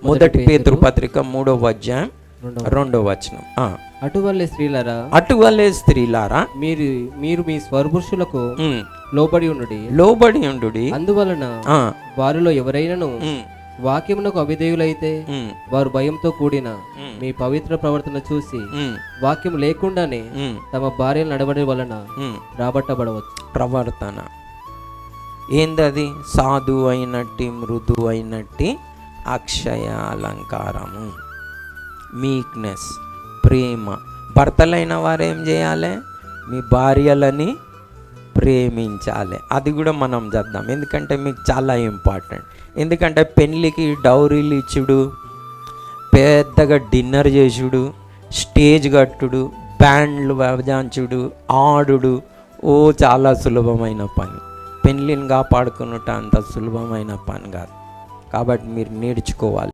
మొదటి పేతురు పత్రిక 3వ అధ్యాయం 2వ వచనం. అటువల్లే స్త్రీలారా మీరు మీ స్వపురుషులకు లోబడి ఉండుడి. అందువలన వారిలో ఎవరైనాను వాక్యమునకు అవిధేయులైతే వారు భయంతో కూడిన మీ పవిత్ర ప్రవర్తన చూసి వాక్యం లేకుండానే తమ భార్యలు నడవడం వలన రాబట్టబడవచ్చు. ప్రవర్తన ఏందది? సాధు అయినట్టి, మృదు అయినట్టి, అక్షయ అలంకారము, మీక్నెస్, ప్రేమ. భర్తలైన వారు ఏం చేయాలి? మీ భార్యలని ప్రేమించాలి. అది కూడా మనం చేద్దాం, ఎందుకంటే మీకు చాలా ఇంపార్టెంట్. ఎందుకంటే పెళ్ళికి డౌరీలు ఇచ్చుడు, పెద్దగా డిన్నర్ చేసుడు, స్టేజ్ కట్టుడు, బ్యాండ్లు వాయించుడు, ఆడుడు చాలా సులభమైన పని. పెళ్ళిని కాపాడుకున్నట్టు అంత సులభమైన పని కాదు. కాబట్టి మీరు నేర్చుకోవాలి.